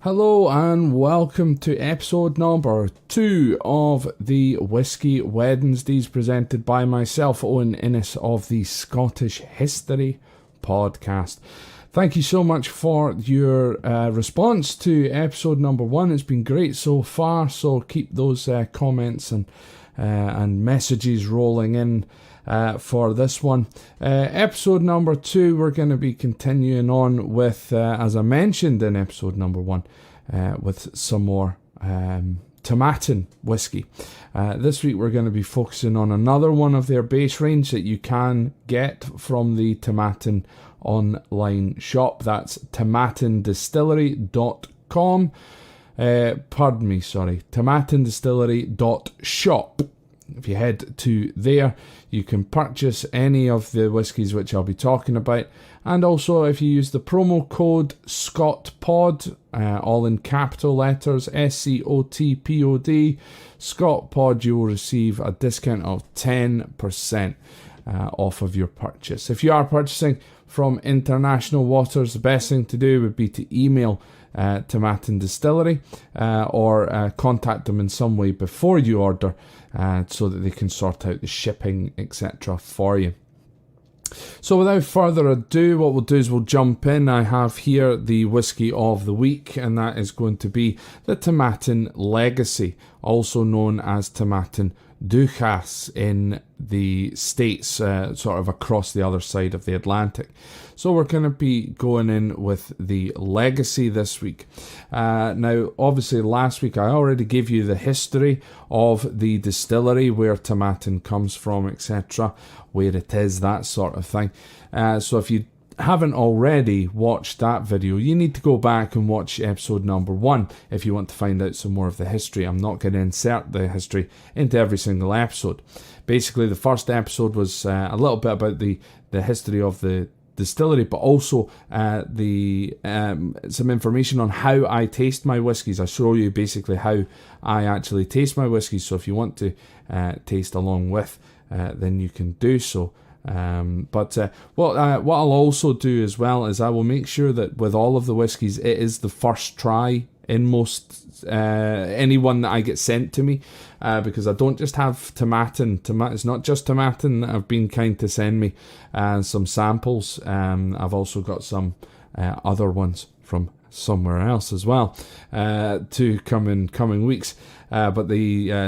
Hello and welcome to episode number 2 of the Whisky Wednesdays, presented by myself, Owen Innes of the Scottish History Podcast. Thank you so much for your response to episode number 1. It's been great so far, so keep those comments and messages rolling in for this one. Episode number 2, we're going to be continuing on with, as I mentioned in episode number 1, with some more Tomatin Whisky. This week we're going to be focusing on another one of their base range that you can get from the Tomatin online shop. That's tomatindistillery.com. tomatindistillery.shop. If you head to there, you can purchase any of the whiskies which I'll be talking about. And also, if you use the promo code SCOTPOD, all in capital letters, SCOTPOD, SCOTPOD, you will receive a discount of 10% off of your purchase. If you are purchasing from international waters, the best thing to do would be to email Tomatin Distillery or contact them in some way before you order, so that they can sort out the shipping, etc. for you. So without further ado, what we'll do is we'll jump in. I have here the whisky of the week, and that is going to be the Tomatin Legacy, also known as Tomatin Legacy in the States, sort of across the other side of the Atlantic. So we're going to be going in with the Legacy this week. Now, obviously, last week I already gave you the history of the distillery, where Tomatin comes from, etc., where it is, that sort of thing. So if you haven't already watched that video, you need to go back and watch episode number 1 if you want to find out some more of the history. I'm not going to insert the history into every single episode. Basically, the first episode was a little bit about the history of the distillery, but also some information on how I taste my whiskies. I show you basically how I actually taste my whiskies, so if you want to taste along with, then you can do so. But what I'll also do as well is I will make sure that with all of the whiskies, it is the first try in most anyone that I get sent to me, because I don't just have Tomatin. It's not just Tomatin that have been kind to send me some samples. I've also got some other ones from somewhere else as well to come in coming weeks. But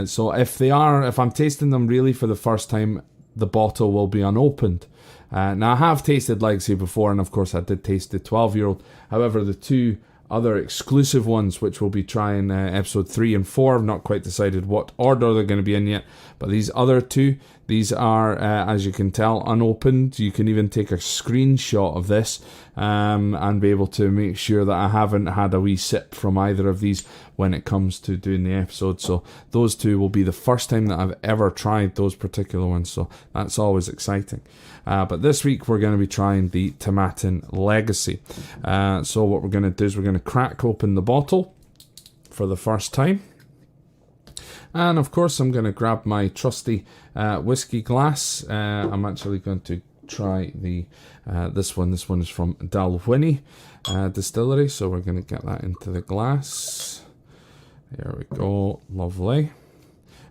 so if I'm tasting them really for the first time, the bottle will be unopened. Now, I have tasted Legacy before, and of course I did taste the 12-year-old. However, the two other exclusive ones, which we'll be trying episode 3 and 4, I've not quite decided what order they're going to be in yet, but these other two, these are, as you can tell, unopened. You can even take a screenshot of this and be able to make sure that I haven't had a wee sip from either of these when it comes to doing the episode. So those two will be the first time that I've ever tried those particular ones, so that's always exciting. But this week we're going to be trying the Tomatin Legacy. So what we're going to do is we're going to crack open the bottle for the first time. And of course I'm going to grab my trusty whiskey glass. I'm actually going to try this one. This one is from Dalwhinnie Distillery, so we're going to get that into the glass. There we go, lovely.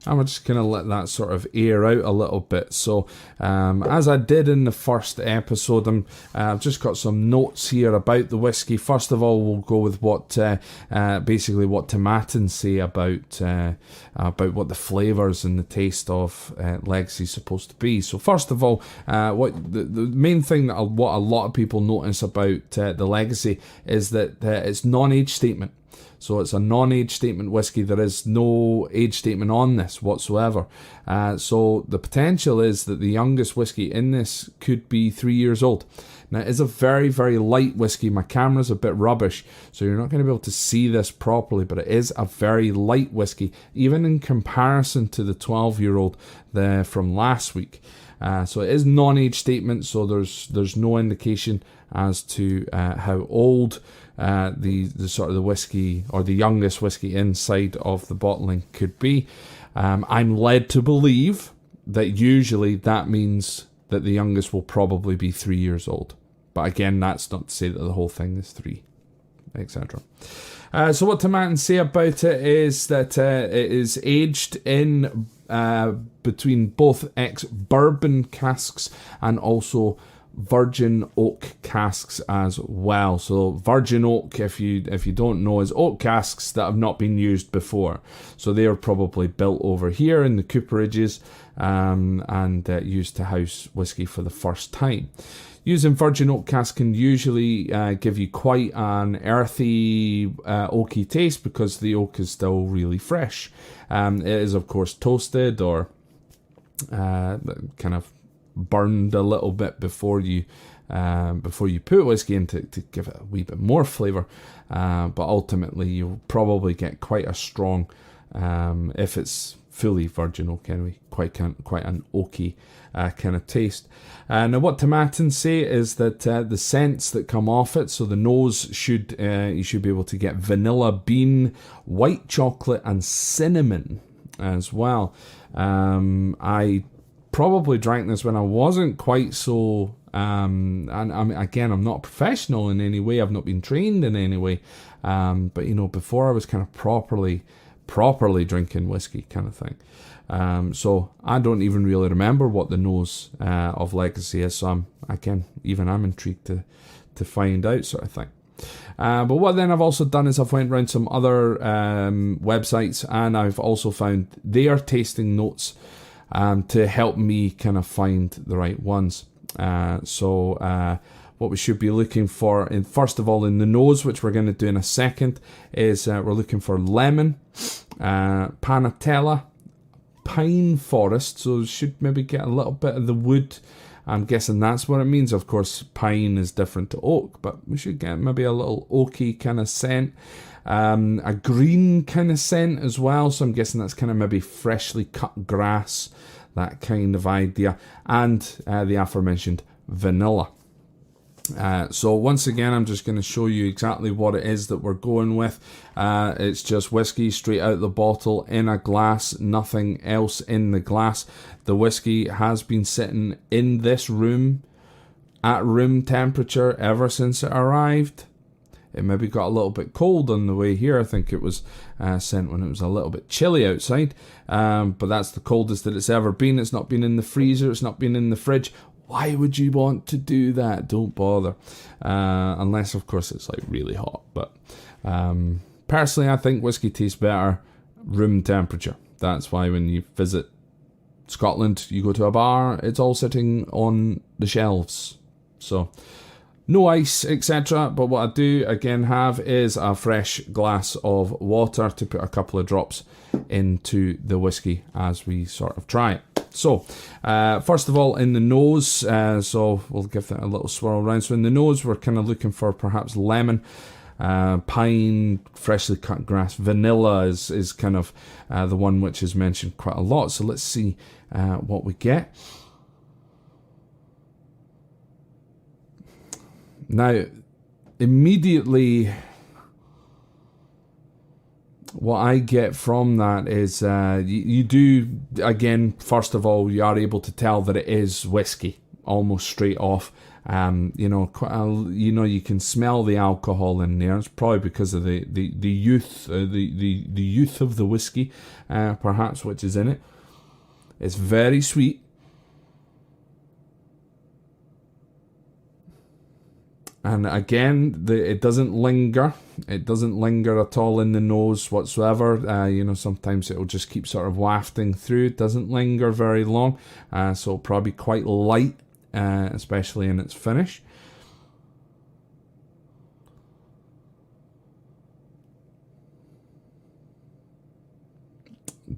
And we're just going to let that sort of air out a little bit. So, as I did in the first episode, I've just got some notes here about the whiskey. First of all, we'll go with what basically what Tomatin say about what the flavours and the taste of Legacy is supposed to be. So, first of all, what the main thing that what a lot of people notice about the Legacy is that it's non-age statement. So it's a non-age statement whiskey. There is no age statement on this whatsoever. So the potential is that the youngest whiskey in this could be 3 years old. Now, it is a very, very light whiskey. My camera's a bit rubbish, so you're not going to be able to see this properly, but it is a very light whiskey, even in comparison to the 12-year-old from last week. So it is non-age statement, so there's no indication as to how old the sort of the whiskey or the youngest whiskey inside of the bottling could be. I'm led to believe that usually that means that the youngest will probably be 3 years old. But again, that's not to say that the whole thing is 3, etc. So what Tomatin say about it is that it is aged in between both ex-bourbon casks and also virgin oak casks as well. So virgin oak, if you don't know, is oak casks that have not been used before. So they are probably built over here in the cooperages and used to house whiskey for the first time. Using virgin oak cask can usually give you quite an earthy, oaky taste because the oak is still really fresh. It is, of course, toasted or kind of burned a little bit before you put whiskey in to give it a wee bit more flavour. But ultimately, you'll probably get quite a strong, if it's fully virgin oak anyway, quite an oaky kind of taste. Now what Tomatin say is that the scents that come off it, so the nose you should be able to get vanilla bean, white chocolate and cinnamon as well. I probably drank this when I wasn't quite so and I'm not a professional in any way, I've not been trained in any way, but before I was kind of properly drinking whiskey kind of thing. So I don't even really remember what the nose of Legacy is, so I'm intrigued to find out, sort of thing. But what then I've also done is I've went around some other websites and I've also found their tasting notes to help me kind of find the right ones. So what we should be looking for, first of all, in the nose, which we're going to do in a second, is we're looking for lemon, panatella, pine forest, so should maybe get a little bit of the wood. I'm guessing that's what it means. Of course, pine is different to oak, but we should get maybe a little oaky kind of scent. A green kind of scent as well, so I'm guessing that's kind of maybe freshly cut grass, that kind of idea, and the aforementioned vanilla. So once again, I'm just going to show you exactly what it is that we're going with. It's just whiskey straight out the bottle in a glass, nothing else in the glass. The whiskey has been sitting in this room at room temperature ever since it arrived. It maybe got a little bit cold on the way here. I think it was sent when it was a little bit chilly outside. But that's the coldest that it's ever been. It's not been in the freezer. It's not been in the fridge. Why would you want to do that? Don't bother. Unless, of course, it's like really hot. But personally, I think whiskey tastes better room temperature. That's why when you visit Scotland, you go to a bar, it's all sitting on the shelves. So no ice, etc. But what I do again have is a fresh glass of water to put a couple of drops into the whiskey as we sort of try it. So, first of all, in the nose, so we'll give that a little swirl around. So in the nose, we're kind of looking for perhaps lemon, pine, freshly cut grass. Vanilla is kind of the one which is mentioned quite a lot. So let's see what we get. Now, immediately, what I get from that is you do, again, first of all, you are able to tell that it is whiskey almost straight off. You can smell the alcohol in there. It's probably because of the youth, the youth of the whiskey, perhaps, which is in it. It's very sweet. And again, it doesn't linger. It doesn't linger at all in the nose whatsoever. Sometimes it'll just keep sort of wafting through. It doesn't linger very long. So it'll probably be quite light, especially in its finish.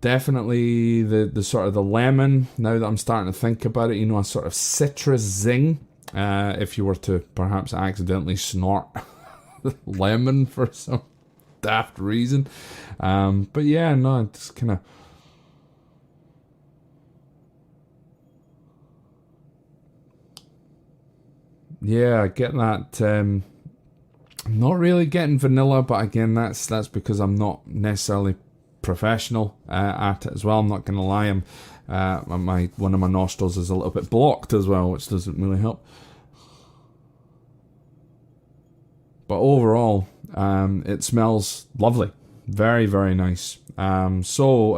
Definitely the sort of the lemon, now that I'm starting to think about it, a sort of citrus zing. If you were to perhaps accidentally snort lemon for some daft reason. But yeah, no, it's kind of... Yeah, I get that. I'm not really getting vanilla, but again, that's because I'm not necessarily professional at it as well. I'm not going to lie. One of my nostrils is a little bit blocked as well, which doesn't really help. But overall, It smells lovely. Very, very nice. So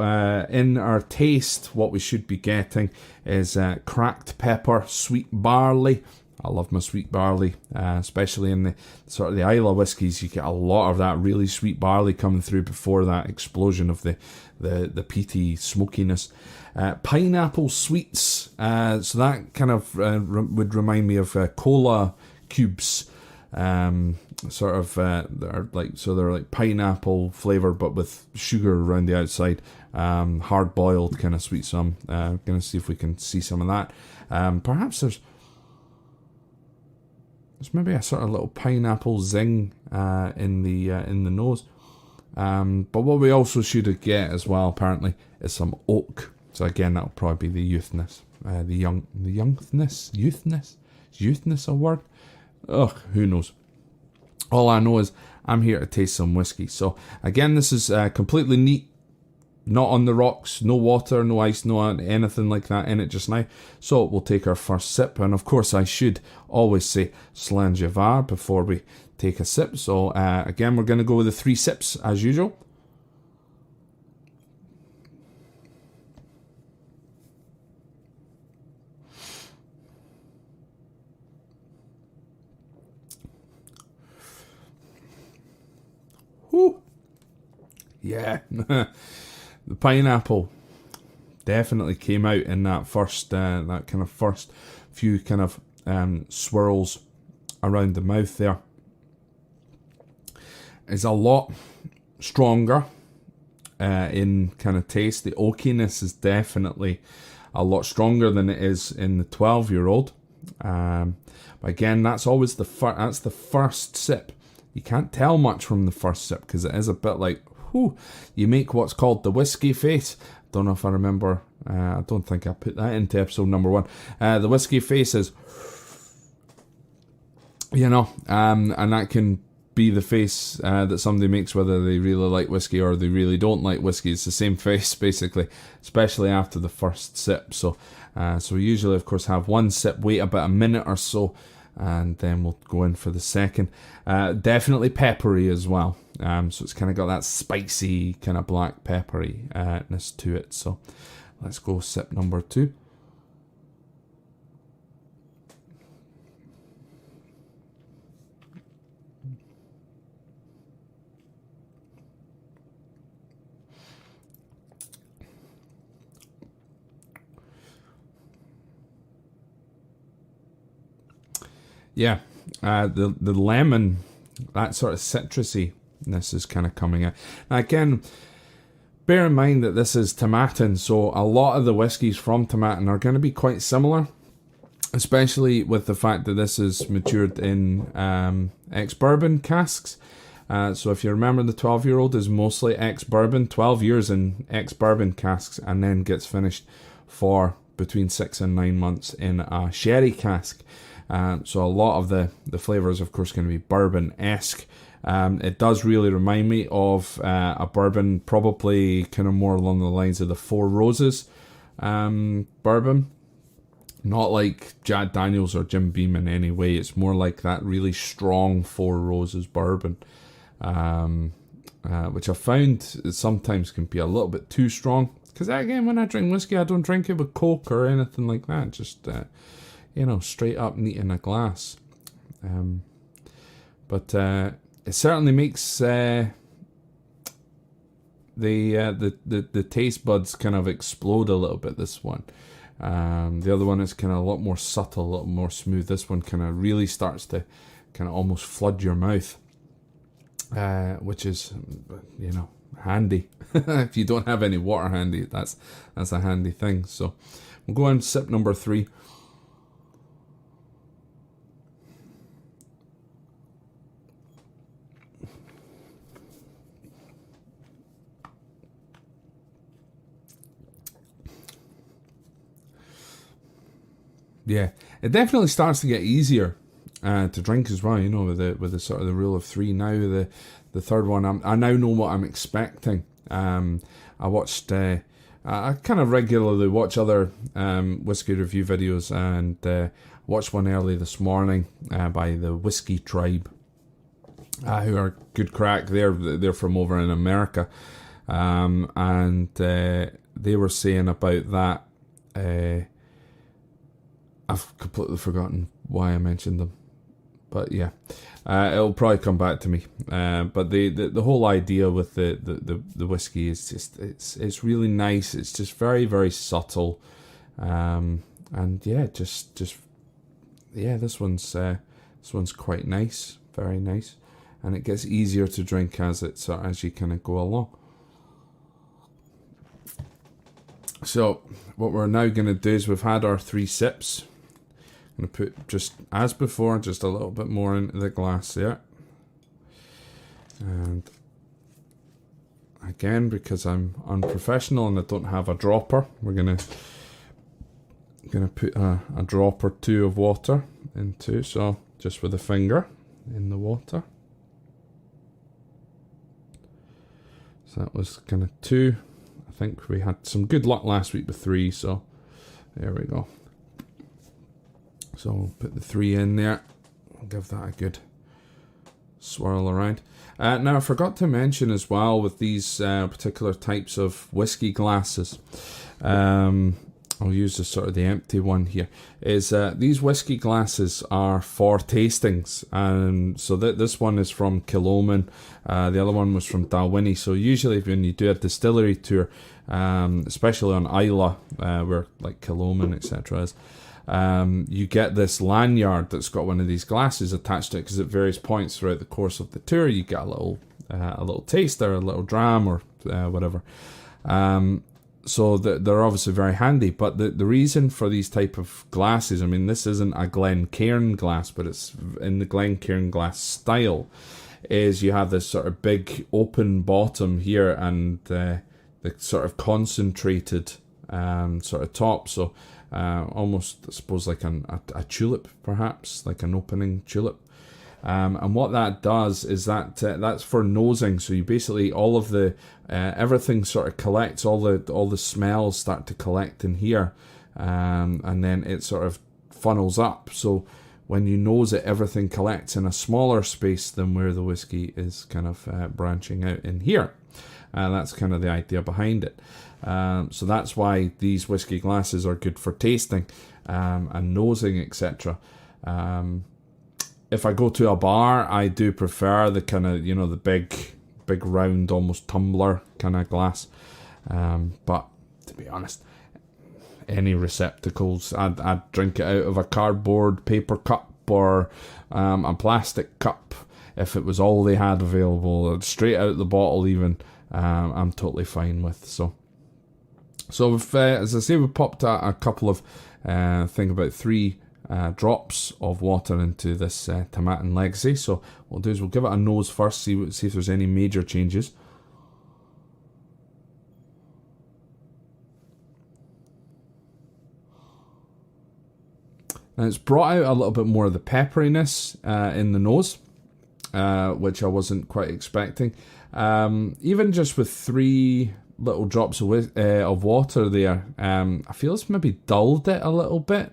in our taste, what we should be getting is cracked pepper, sweet barley. I love my sweet barley, especially in the sort of the Islay whiskies. You get a lot of that really sweet barley coming through before that explosion of the peaty smokiness. Pineapple sweets, so that kind of would remind me of cola cubes. Sort of they're like pineapple flavour but with sugar around the outside, hard boiled kind of sweet. So I'm gonna see if we can see some of that. Perhaps there's maybe a sort of little pineapple zing in the nose. But what we also should get as well, apparently, is some oak. So again, that'll probably be the youthness, youthness. Is youthness a word? Ugh, who knows? All I know is I'm here to taste some whiskey. So again, this is completely neat. Not on the rocks, no water, no ice, no anything like that in it just now. So we'll take our first sip. And of course, I should always say Slangevar before we take a sip. So again, we're going to go with the 3 sips as usual. Whew. Yeah. The pineapple definitely came out in that first, that kind of first few kind of swirls around the mouth there. It's a lot stronger in kind of taste. The oakiness is definitely a lot stronger than it is in the 12-year-old. But again, that's always the first sip. You can't tell much from the first sip because it is a bit like, whew, you make what's called the whiskey face. Don't know if I remember. I don't think I put that into episode number 1. The whiskey face is, and that can be the face that somebody makes whether they really like whiskey or they really don't like whiskey. It's the same face basically, especially after the first sip. So we usually, of course, have one sip, wait about a minute or so, and then we'll go in for the second. Definitely peppery as well. So it's kind of got that spicy kind of black pepperiness to it. So let's go sip number 2. Yeah, the lemon, that sort of citrusy-ness is kind of coming out. Now again, bear in mind that this is Timatin, so a lot of the whiskies from Timatin are going to be quite similar, especially with the fact that this is matured in ex-bourbon casks. So if you remember, the 12-year-old is mostly ex-bourbon, 12 years in ex-bourbon casks, and then gets finished for between 6 and 9 months in a sherry cask. So a lot of the flavour is, of course, going to be bourbon-esque. It does really remind me of a bourbon, probably kind of more along the lines of the Four Roses bourbon. Not like Jack Daniels or Jim Beam in any way. It's more like that really strong Four Roses bourbon, which I found sometimes can be a little bit too strong. Because again, when I drink whiskey, I don't drink it with Coke or anything like that. Just straight up neat in a glass. But it certainly makes the taste buds kind of explode a little bit, this one. The other one is kind of a lot more subtle, a little more smooth. This one kind of really starts to kind of almost flood your mouth, which is, handy. If you don't have any water handy, that's a handy thing. So we'll go on sip number 3. Yeah, it definitely starts to get easier to drink as well. With the sort of the rule of 3. Now the third one, I now know what I'm expecting. I watched. I kind of regularly watch other whiskey review videos, and watched one early this morning by the Whisky Tribe, who are good crack. They're from over in America, and they were saying about that. I've completely forgotten why I mentioned them, but yeah, it'll probably come back to me. But the whole idea with the whiskey is just it's really nice. It's just very, very subtle, and yeah, just yeah, this one's quite nice, very nice, and it gets easier to drink as you kind of go along. So what we're now going to do is we've had our 3 sips. I'm going to put, just as before, just a little bit more into the glass there. And again, because I'm unprofessional and I don't have a dropper, we're going to put a drop or 2 of water into, so just with a finger in the water. So that was kind of 2. I think we had some good luck last week with 3, so there we go. So we'll put the 3 in there. I'll give that a good swirl around. Now I forgot to mention as well with these particular types of whiskey glasses, I'll use the empty one here, is these whiskey glasses are for tastings. So this one is from Killoman, the other one was from Dalwhinnie. So usually when you do a distillery tour, especially on Islay, where like Killoman, etc. is, you get this lanyard that's got one of these glasses attached to it, because at various points throughout the course of the tour you get a little taster, a little dram, or whatever. So they're obviously very handy, but the reason for these type of glasses, I mean, this isn't a Glencairn glass, but it's in the Glencairn glass style, is you have this sort of big open bottom here and the sort of concentrated sort of top, so almost, I suppose, like a tulip, perhaps, like an opening tulip. And what that does is that's for nosing. So you basically, all of the everything sort of collects, all the smells start to collect in here, and then it sort of funnels up. So when you nose it, everything collects in a smaller space than where the whiskey is kind of branching out in here. That's kind of the idea behind it. So that's why these whiskey glasses are good for tasting and nosing, etc. If I go to a bar, I do prefer the kind of, the big round, almost tumbler kind of glass. But to be honest, any receptacles, I'd drink it out of a cardboard paper cup or a plastic cup if it was all they had available, straight out the bottle even. I'm totally fine with. So we've, as I say, we popped a couple of think about 3 drops of water into this Tomatin Legacy. So what we'll do is we'll give it a nose first, see if there's any major changes. And it's brought out a little bit more of the pepperiness in the nose, which I wasn't quite expecting. Even just with 3 little drops of water there, I feel it's maybe dulled it a little bit.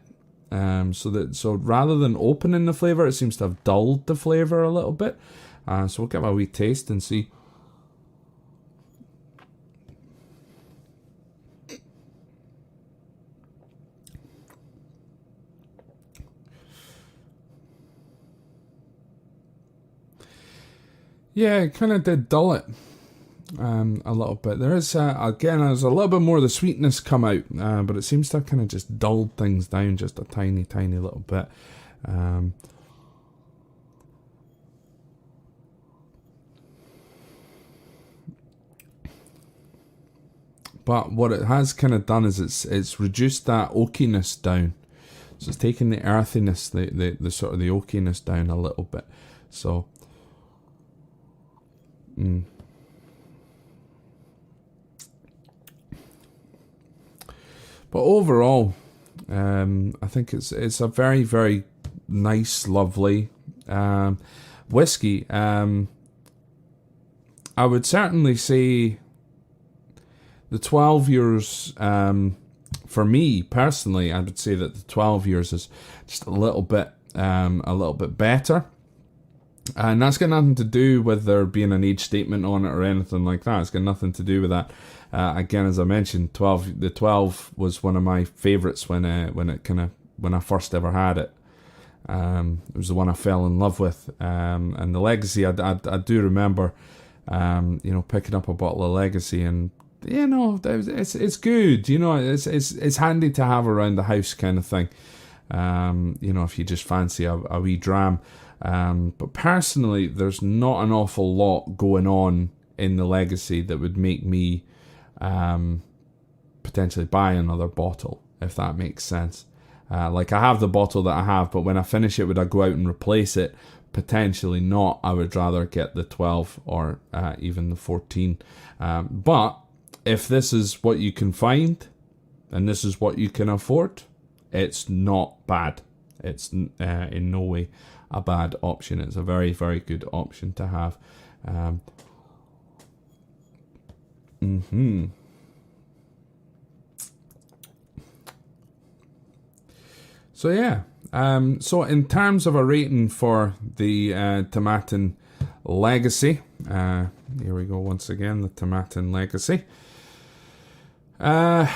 So rather than opening the flavour, it seems to have dulled the flavour a little bit. So we'll give it a wee taste and see. Yeah, it kind of did dull it a little bit. There is, again, there's a little bit more of the sweetness come out, but it seems to have kind of just dulled things down just a tiny, tiny little bit. But what it has kind of done is it's reduced that oakiness down. So it's taken the earthiness, the sort of the oakiness down a little bit. So, But overall, I think it's a very, very nice, lovely whiskey. I would certainly say the 12 years, for me personally, I would say that the 12 years is just a little bit better. And that's got nothing to do with there being an age statement on it or anything like that. It's got nothing to do with that. Again, as I mentioned, the 12 was one of my favourites when I first ever had it. It was the one I fell in love with. And the Legacy, I do remember, picking up a bottle of Legacy, and it's good. It's handy to have around the house, kind of thing. If you just fancy a wee dram. But personally, there's not an awful lot going on in the Legacy that would make me potentially buy another bottle, if that makes sense. Like, I have the bottle that I have, but when I finish it, would I go out and replace it? Potentially not. I would rather get the 12 or even the 14. But if this is what you can find and this is what you can afford, it's not bad. It's in no way a bad option. It's a very, very good option to have. So yeah, so in terms of a rating for the Timatin Legacy, here we go once again, the Timatin Legacy. I'm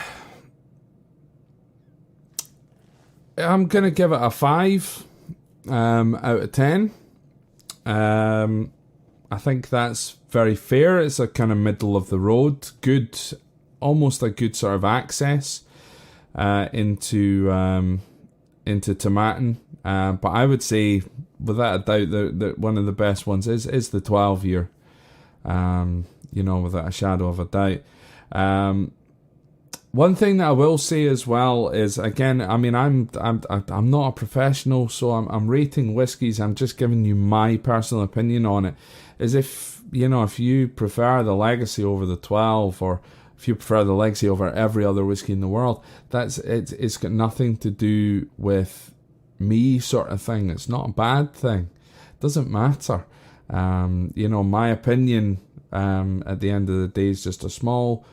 going to give it a 5 out of 10. I think that's very fair. It's a kind of middle of the road, good, almost a good sort of access into Timatin. But I would say, without a doubt, that one of the best ones is the 12 year. Without a shadow of a doubt. One thing that I will say as well is, again, I mean, I'm not a professional, so I'm rating whiskies. I'm just giving you my personal opinion on it. Is if you prefer the Legacy over the 12, or if you prefer the Legacy over every other whiskey in the world, it's got nothing to do with me, sort of thing. It's not a bad thing. It doesn't matter. My opinion at the end of the day is just a small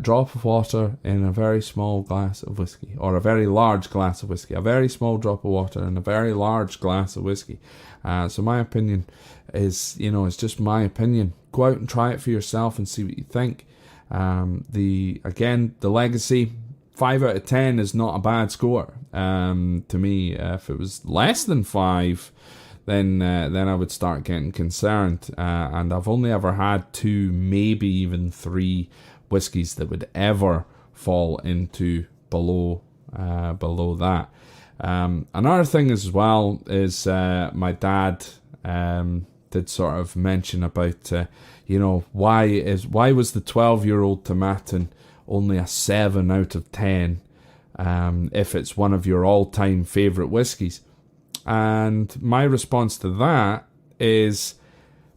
drop of water in a very small glass of whiskey, or a very large glass of whiskey. A very small drop of water in a very large glass of whiskey. So my opinion is, it's just my opinion. Go out and try it for yourself and see what you think. The Legacy, 5 out of 10 is not a bad score to me. If it was less than 5, then I would start getting concerned. And I've only ever had 2, maybe even 3 whiskies that would ever fall into below that. Another thing as well is my dad did sort of mention about why was the 12-year-old Timatin only a 7 out of 10 if it's one of your all-time favourite whiskies. And my response to that is,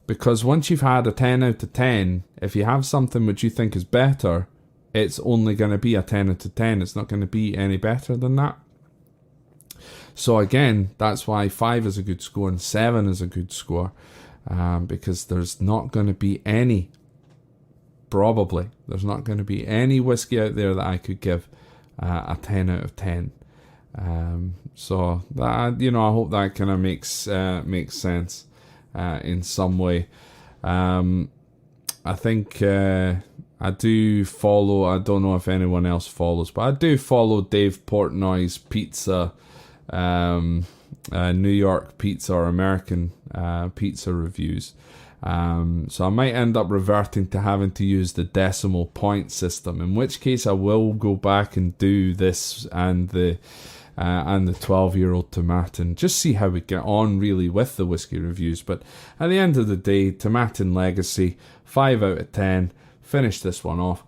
because once you've had a 10 out of 10, if you have something which you think is better, it's only going to be a 10 out of 10. It's not going to be any better than that. So again, that's why 5 is a good score and 7 is a good score. Because there's not going to be any, there's not going to be any whiskey out there that I could give a 10 out of 10. So that, I hope that kind of makes sense in some way. I think I do follow, I don't know if anyone else follows, but I do follow Dave Portnoy's pizza, New York pizza or American pizza reviews. So I might end up reverting to having to use the decimal point system, in which case I will go back and do this and the 12-year-old Timatin, just see how we get on really with the whiskey reviews. But at the end of the day, Timatin Legacy, 5 out of 10. Finish this one off.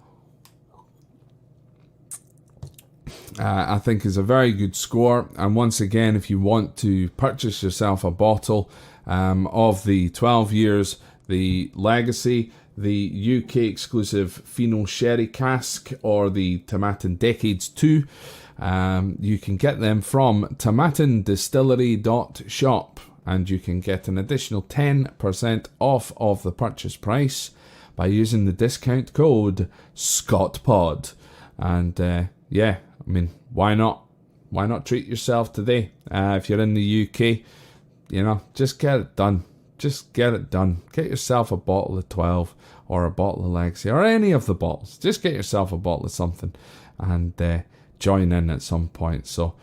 I think is a very good score. And once again, if you want to purchase yourself a bottle of the 12 years, the Legacy, the UK exclusive Fino Sherry cask, or the Tomatin Decades 2, you can get them from tomatindistillery.shop, and you can get an additional 10% off of the purchase price by using the discount code ScottPod. And I mean, why not? Why not treat yourself today? If you're in the UK, just get it done. Just get it done. Get yourself a bottle of 12 or a bottle of Legacy or any of the bottles. Just get yourself a bottle of something and join in at some point. So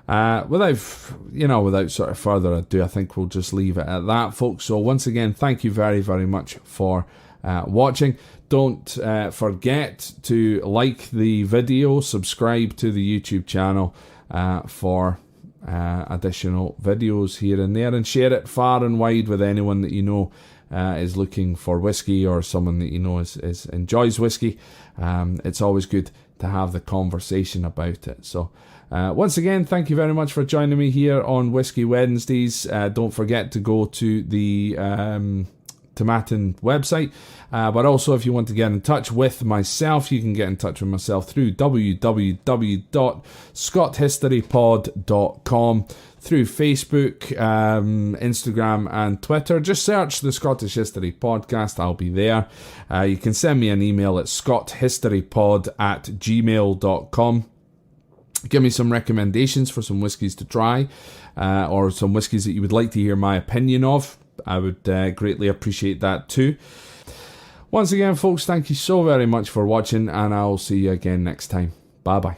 without sort of further ado, I think we'll just leave it at that, folks. So once again, thank you very, very much for watching. Don't forget to like the video, subscribe to the YouTube channel for additional videos here and there, and share it far and wide with anyone that you know is looking for whiskey, or someone that you know is enjoys whiskey. It's always good to have the conversation about it. So once again, thank you very much for joining me here on Whiskey Wednesdays. Don't forget to go to the Tomatin website, but also if you want to get in touch with myself, you can get in touch with myself through www.scotthistorypod.com, through Facebook, Instagram and Twitter. Just search the Scottish History Podcast, I'll be there. You can send me an email at scotthistorypod@gmail.com. Give me some recommendations for some whiskies to try, or some whiskies that you would like to hear my opinion of. I would greatly appreciate that too. Once again, folks, thank you so very much for watching, and I'll see you again next time. Bye bye.